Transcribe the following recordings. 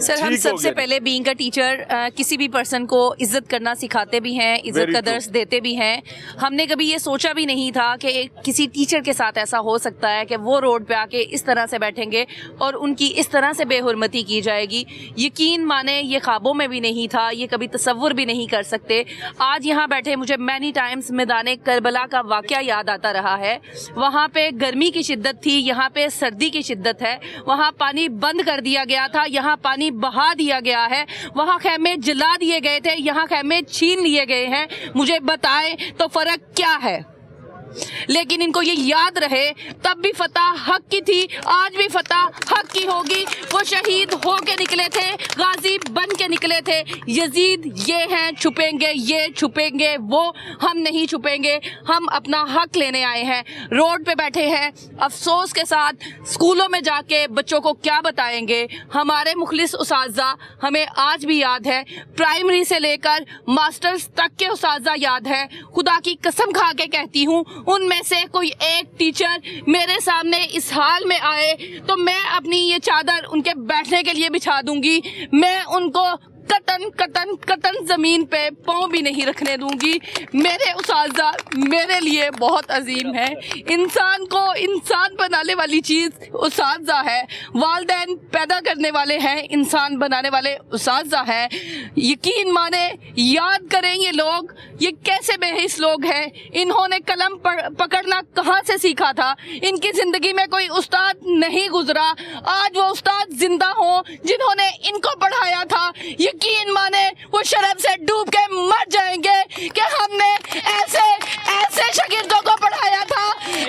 Sir हम सबसे पहले बीइंग अ टीचर किसी भी पर्सन को इज्जत करना सिखाते भी हैं, इज्जत का दर्स देते भी हैं। हमने कभी ये सोचा भी नहीं था कि किसी टीचर के साथ ऐसा हो सकता है कि वो रोड पे आके इस तरह से बैठेंगे और उनकी इस तरह से बेहुरमती की जाएगी। यकीन माने ये ख्वाबों में भी नहीं था, ये कभी तसव्वुर भी नहीं कर सकते। आज यहाँ बैठे मुझे मैनी टाइम्स मैदान करबला का वाक़या याद आता रहा है। वहाँ पे गर्मी की शिद्दत थी, यहाँ पे सर्दी की शिद्दत है। वहाँ पानी बंद कर दिया गया था, यहाँ पानी बहा दिया गया है। वहाँ खेमे जला दिए गए थे, यहाँ खेमे छीन लिए गए हैं। मुझे बताएं तो फर्क क्या है? लेकिन इनको ये याद रहे, तब भी फतह हक की थी, आज भी फतह हक की होगी। वो शहीद हो के निकले थे, गाजी बन के निकले थे। यजीद ये हैं, छुपेंगे ये, छुपेंगे वो, हम नहीं छुपेंगे। हम अपना हक लेने आए हैं, रोड पे बैठे हैं। अफसोस के साथ स्कूलों में जाके बच्चों को क्या बताएंगे? हमारे मुखलिस उस्ताज़ा हमें आज भी याद है, प्राइमरी से लेकर मास्टर्स तक के उस्ताज़ा याद है। खुदा की कसम खा के कहती हूँ, उनमें से कोई एक टीचर मेरे सामने इस हाल में आए तो मैं अपनी ये चादर उनके बैठने के लिए बिछा दूंगी। मैं उनको कतन कतन कतन जमीन पे पाँव भी नहीं रखने दूंगी। मेरे उस्ताज़ा मेरे लिए बहुत अजीम है। इंसान को इंसान बनाने वाली चीज़ उस्ताज़ा है। वालिदैन पैदा करने वाले हैं, इंसान बनाने वाले उस्ताज़ा हैं। यकीन माने, याद करें ये लोग, ये कैसे बेहिस लोग हैं। इन्होंने कलम पकड़ना कहाँ से सीखा था? इनकी ज़िंदगी में कोई उस्ताद नहीं गुजरा। आज वो उस्ताद जिंदा हो जिन्होंने इनको पढ़ाया था। यकीन माने वो शर्म से डूब के मर जाएंगे कि हमने ऐसे ऐसे शागिर्दों को पढ़ाया था,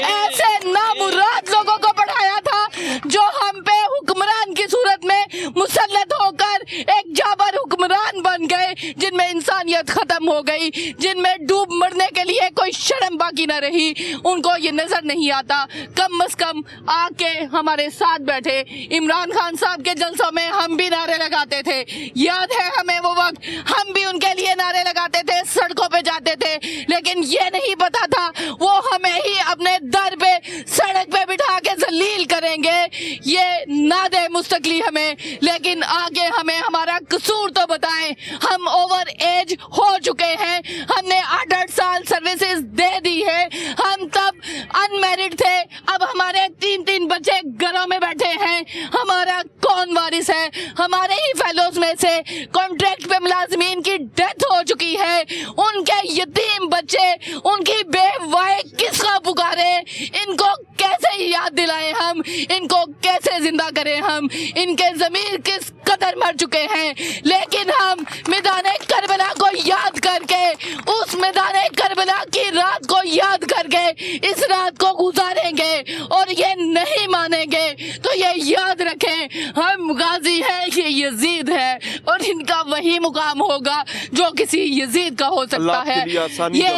ऐसे नामुराद लोगों को पढ़ाया था जो हम पे हुक्मरान की सूरत में मुसल्लत होकर एक जाबर हुक्मरान बन गए, जिनमें इंसानियत खत्म हो गई, जिनमें डूब मरने के लिए कोई शर्म बाकी न रही। उनको ये नजर नहीं आता। कम से कम आके हमारे साथ बैठे। इमरान खान साहब के जलसों में हम भी नारे लगाते थे, याद है हमें वो वक्त, हम भी उनके लिए नारे लगाते थे, सड़कों पे जाते थे। लेकिन ये नहीं पता था वो हमें ही अपने दर पे सड़क पे बिठा के जलील करेंगे। ये ना दे मुस्तकली हमें, लेकिन आगे हमें हमारा कसूर तो बताएं। हम ओवर एज हो चुके हैं, हमने 8-8 साल सर्विसेज दे दी है। हम तब अनमैरिड थे, अब हमारे 3-3 बच्चे घरों में बैठे हैं। हमारा कौन वारिस है? हमारे ही फेलोज में से कॉन्ट्रैक्ट पे मुलाजमीन की डेथ हो चुकी है। उनके यतीम बच्चे, उनकी बेवाए किसका पुकारे? इनको कैसे याद दिलाएं हम? इनको कैसे जिंदा करें हम? इनके ज़मीर किस कदर मर चुके हैं। लेकिन हम मैदान करबला को याद करके, उस मैदान करबला की रात को याद करके इस रात को गुजारेंगे और ये नहीं मानेंगे तो ये याद रखें, हम गाजी हैं, ये यजीद है और इनका वही मुकाम होगा जो किसी यजीद का हो सकता है। ये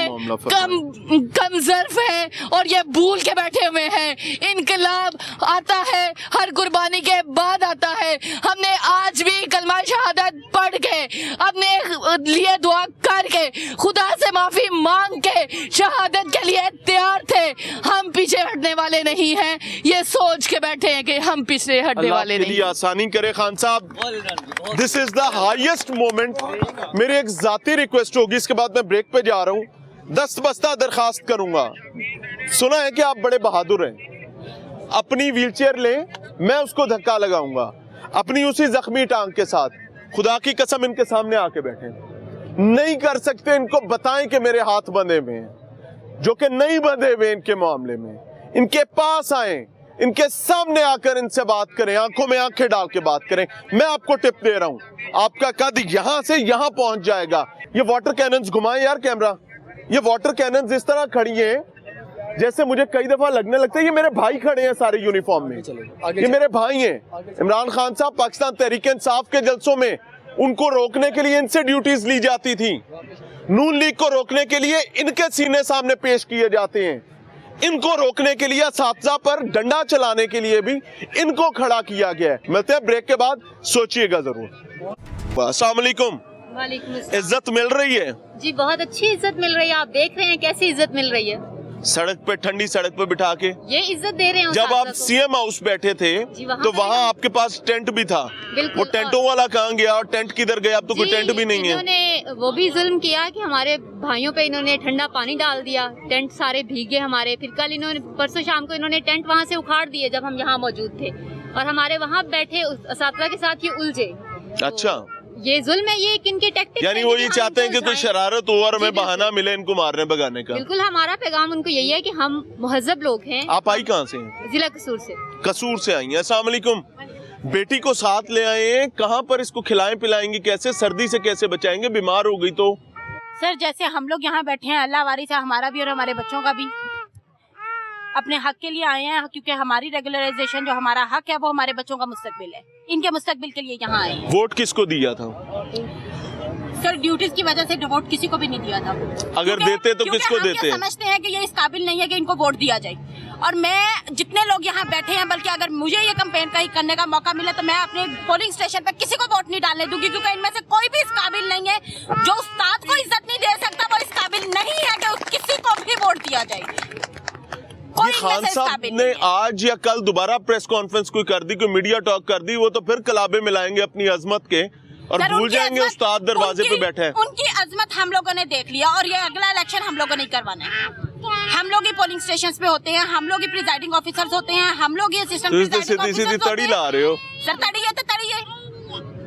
कम ज़र्फ है और ये भूल के बैठे हुए हैं। इनकलाब आता है, हर कुर्बानी के बाद आता है। हमने आज भी कलमा शहादत पढ़ के, अपने लिए दुआ करके, खुदा से माफ़ी मांग के शहादत के लिए तैयार थे। हम पीछे हटने वाले नहीं हैं। ये सोच के बैठे हैं कि हम पीछे हटने वाले नहीं। आसानी करे खान साहब, this is the highest moment. मेरी एक जाती रिक्वेस्ट होगी, इसके बाद मैं ब्रेक पे जा रहा हूँ। दस्तबस्ता दरखास्त करूंगा। सुना है कि आप बड़े बहादुर हैं, अपनी व्हीलचेयर लें, मैं उसको धक्का लगाऊंगा अपनी उसी जख्मी टांग के साथ। खुदा की कसम इनके सामने आके बैठे, नहीं कर सकते, इनको बताएं कि मेरे हाथ बंधे हुए हैं, जो कि नहीं बंधे हुए इनके मामले में। इनके पास आए, इनके सामने आकर इनसे बात करें, आंखों में आंखें डाल के बात करें। मैं आपको टिप दे रहा हूं, आपका कद यहां से यहां पहुंच जाएगा। ये वाटर कैनन्स घुमाएं यार कैमरा, ये वाटर कैनन्स इस तरह खड़ी हैं जैसे मुझे कई दफा लगने लगता है ये मेरे भाई खड़े हैं सारे यूनिफॉर्म में। ये मेरे भाई हैं। इमरान खान साहब पाकिस्तान तहरीक इंसाफ के जलसों में उनको रोकने के लिए इनसे ड्यूटीज ली जाती थी। नून लीग को रोकने के लिए इनके सीने सामने पेश किए जाते हैं। इनको रोकने के लिए असातिज़ा पर डंडा चलाने के लिए भी इनको खड़ा किया गया है। मिलते हैं ब्रेक के बाद, सोचिएगा जरूर। अस्सलाम वालेकुम। वालेकुम अस्सलाम। इज्जत मिल रही है? जी बहुत अच्छी इज्जत मिल रही है। आप देख रहे हैं कैसी इज्जत मिल रही है। सड़क पे, ठंडी सड़क पे बिठा के। ये इज्जत दे रहे हैं। जब आप सीएम हाउस बैठे थे तो वहाँ आपके पास टेंट भी था, वो टेंटों वाला कहाँ गया और टेंट किधर गया? अब तो कोई टेंट भी नहीं है। इन्होंने वो भी जुल्म किया कि हमारे भाइयों पे इन्होंने ठंडा पानी डाल दिया, टेंट सारे भीगे हमारे। फिर कल इन्होंने, परसों शाम को इन्होंने टेंट वहाँ से उखाड़ दिए जब हम यहाँ मौजूद थे, और हमारे वहाँ बैठे असातिज़ा के साथ ये उलझे। अच्छा, ये जुल्म है, ये इनकी टैक्टिक्स। यानी वो ये चाहते हैं कि कोई शरारत हो और हमें बहाना मिले इनको मारने भगाने का। बिल्कुल, हमारा पैगाम उनको यही है कि हम मुहज्जब लोग हैं। आप आई कहाँ से हैं? जिला कसूर से। कसूर से आई हैं। अस्सलाम वालेकुम। बेटी को साथ ले आए हैं, कहाँ पर इसको खिलाएं पिलाएंगे, कैसे सर्दी से कैसे बचाएंगे, बीमार हो गई तो? सर, जैसे हम लोग यहाँ बैठे हैं, अल्लाह वारिस है हमारा भी और हमारे बच्चों का भी। अपने हक के लिए आए हैं, क्योंकि हमारी रेगुलराइजेशन जो हमारा हक है वो हमारे बच्चों का मुस्तकबिल है, इनके मुस्तकबिल के लिए यहाँ आए हैं। वोट किसको दिया था? सर, ड्यूटीज की वजह से वोट किसी को भी नहीं दिया था। अगर देते तो किसको देते? समझते हैं कि ये इस काबिल नहीं है कि इनको वोट दिया जाए, और मैं जितने लोग यहाँ बैठे हैं, बल्कि अगर मुझे ये कैंपेन कहीं करने का मौका मिले तो मैं अपने पोलिंग स्टेशन पे किसी को वोट नहीं डालने दूंगी, क्योंकि इनमें से कोई भी इस काबिल नहीं है। जो उस्ताद को इज्जत नहीं दे सकता वो इस काबिल नहीं है कि किसी को भी वोट दिया जाए। खान साहब ने आज या कल दोबारा प्रेस कॉन्फ्रेंस कोई कर दी, कोई मीडिया टॉक कर दी, वो तो फिर कलाबे मिलाएंगे अपनी अजमत के और भूल जाएंगे उस्ताद दरवाजे पे बैठे हैं। उनकी अजमत हम लोगों ने देख लिया, और ये अगला इलेक्शन हम लोगों ने करवाना है। हम लोग ही पोलिंग स्टेशंस पे होते हैं, हम लोग ही प्रिजाइडिंग ऑफिसर्स होते हैं, हम लोग ही असिस्टेंट सीधी तड़ी ला रहे हो सर। तड़ी है तो तड़ी है।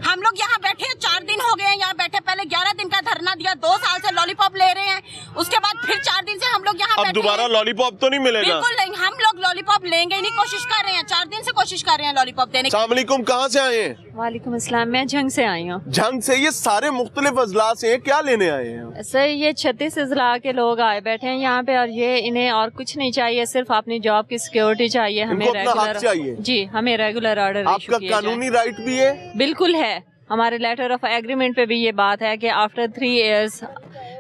हम लोग यहाँ बैठे 4 दिन हो गए हैं यहाँ बैठे, पहले 11 दिन का धरना दिया, 2 साल से लॉलीपॉप ले रहे हैं, उसके बाद फिर 4 दिन से हम लोग यहाँ अब दोबारा लॉलीपॉप तो नहीं मिलेगा? बिल्कुल नहीं, हम लोग लॉलीपॉप लेंगे नहीं, कोशिश कर रहे हैं, 4 दिन से कोशिश कर रहे हैं लॉलीपॉप देने की। अस्सलाम वालेकुम, कहाँ से आए हैं? वालेकुम अस्सलाम, मैं झंग से आई हूँ। झंग से? ये सारे मुख्तलिफ अजला से हैं, क्या लेने आए हैं? सर, ये 36 अजला के लोग आए बैठे हैं यहाँ पे, और ये इन्हें और कुछ नहीं चाहिए, सिर्फ अपनी जॉब की सिक्योरिटी चाहिए। हमें रेगुलर चाहिए। जी, हमें रेगुलर ऑर्डर। आपका कानूनी राइट भी है? बिल्कुल है, हमारे लेटर ऑफ एग्रीमेंट पे भी ये बात है कि आफ्टर 3 इयर्स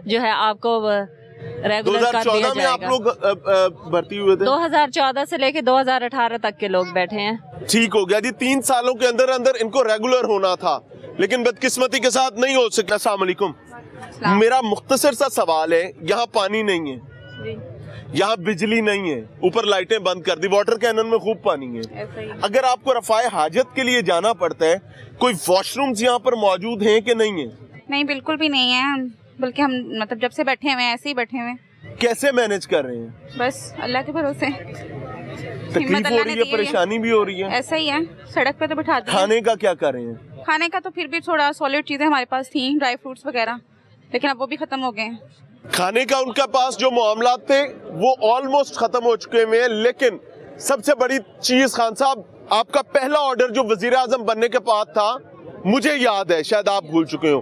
जो है आपको रेगुलर कर दिया जाएगा। आप लोग भर्ती हुए थे? 2014 से लेके 2018 तक के लोग बैठे हैं। ठीक हो गया जी, 3 सालों के अंदर अंदर इनको रेगुलर होना था, लेकिन बदकिस्मती के साथ नहीं हो सका। अस्सलाम वालेकुम, मेरा मुख्तसर सा सवाल है, यहाँ पानी नहीं है, यहाँ बिजली नहीं है, ऊपर लाइटें बंद कर दी, वाटर कैनन में खूब पानी है। अगर आपको रफाए हाजत के लिए जाना पड़ता है, कोई वॉशरूम्स यहाँ पर मौजूद हैं कि नहीं है? नहीं, बिल्कुल भी नहीं है, बल्कि हम मतलब जब से बैठे हुए हैं ऐसे ही बैठे हुए हैं। कैसे मैनेज कर रहे हैं? बस अल्लाह के भरोसे। तकलीफ हो रही है, परेशानी भी हो रही है? ऐसा ही है, सड़क पे तो बिठा दिया। खाने का क्या कर रहे हैं? खाने का तो फिर भी थोड़ा सॉलिड चीजें हमारे पास थी, ड्राई फ्रूट्स वगैरह, लेकिन अब वो भी खत्म हो गए हैं। खाने का उनके पास जो मामला थे वो ऑलमोस्ट खत्म हो चुके हैं, लेकिन सबसे बड़ी चीज खान साहब, आपका पहला ऑर्डर जो वजीर आजम बनने के बाद था, मुझे याद है, शायद आप भूल चुके हो,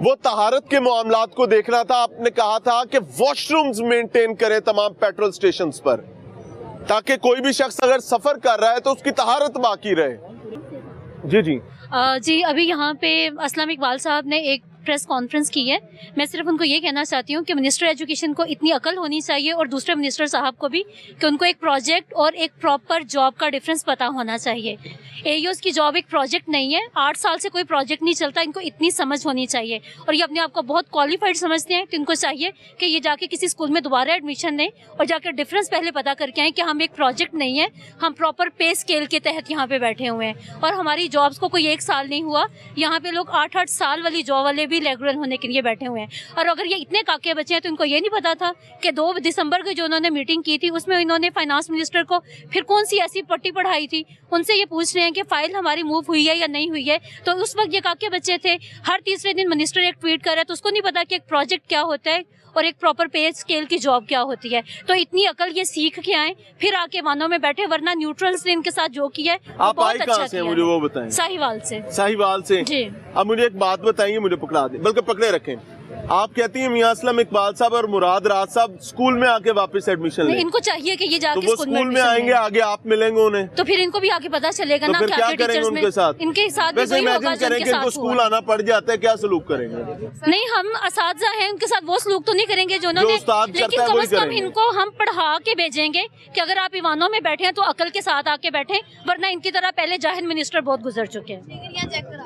वो तहारत के मामलात को देखना था। आपने कहा था कि वॉशरूम्स मेंटेन करें तमाम पेट्रोल स्टेशंस पर, ताकि कोई भी शख्स अगर सफर कर रहा है तो उसकी तहारत बाकी रहे। जी जी जी, अभी यहाँ पे असलम इकबाल साहब ने एक प्रेस कॉन्फ्रेंस की है। मैं सिर्फ उनको ये कहना चाहती हूँ कि मिनिस्टर एजुकेशन को इतनी अकल होनी चाहिए, और दूसरे मिनिस्टर साहब को भी, कि उनको एक प्रोजेक्ट और एक प्रॉपर जॉब का डिफरेंस पता होना चाहिए। एईओज़ की जॉब एक प्रोजेक्ट नहीं है, 8 साल से कोई प्रोजेक्ट नहीं चलता, इनको इतनी समझ होनी चाहिए। और ये अपने आप को बहुत क्वालिफाइड समझते हैं, तो इनको चाहिए कि ये जाके किसी स्कूल में दोबारा एडमिशन लें और जाकर डिफरेंस पहले पता करके आएँ कि हम एक प्रोजेक्ट नहीं है, हम प्रॉपर पे स्केल के तहत यहाँ पे बैठे हुए हैं। और हमारी जॉब्स को कोई 1 साल नहीं हुआ, यहाँ पे लोग 8-8 साल वाली जॉब वाले भी रेगुलर होने के लिए बैठे हुए हैं। और अगर ये इतने काके बचे हैं तो इनको ये नहीं पता था कि 2 दिसंबर को जो उन्होंने मीटिंग की थी उसमें इन्होंने फाइनेंस मिनिस्टर को फिर कौन सी ऐसी पट्टी पढ़ाई थी, उनसे ये पूछ रहे हैं कि फाइल हमारी मूव हुई है या नहीं हुई है। तो उस वक्त ये काके बच्चे थे। हर तीसरे दिन मिनिस्टर एक ट्वीट कर रहा है, तो उसको नहीं पता कि एक प्रोजेक्ट क्या होता है और एक प्रॉपर पे स्केल की जॉब क्या होती है। तो इतनी अकल ये सीख के आए, फिर आके वानों में बैठे, वरना न्यूट्रल्स ने इनके साथ जो किया है आप बहुत आई अच्छा कहाँ से, मुझे वो बताएं। साहिवाल से। साहिवाल से जी। अब मुझे एक बात बताइए, मुझे पकड़ा दे, बल्कि पकड़े रखें। आप कहती हैं मियां असलम इकबाल साहब और मुराद राज साहब स्कूल में आके वापस एडमिशन लें। इनको चाहिए कि ये जाके तो वो स्कूल में आएंगे, आगे आप मिलेंगे उन्हें, तो फिर इनको भी आगे पता चलेगा तो ना फिर क्या क्या करेंगे उनके साथ? इनके साथ भी वैसे वही होगा इमेजिन जो करें उनके कि इनको साथ स्कूल हुआ। आना पड़ जाता है, क्या सलूक करेंगे? नहीं, हम असातिज़ा हैं, उनके साथ वो सलूक तो नहीं करेंगे जो उन्होंने, उस्ताद लेकिन करता है कम वही से कम करेंगे। इनको हम पढ़ा के भेजेंगे कि अगर आप ईवानों में बैठे हैं तो अकल के साथ आके बैठे, वरना इनकी तरह पहले जाहिल मिनिस्टर बहुत गुजर चुके हैं।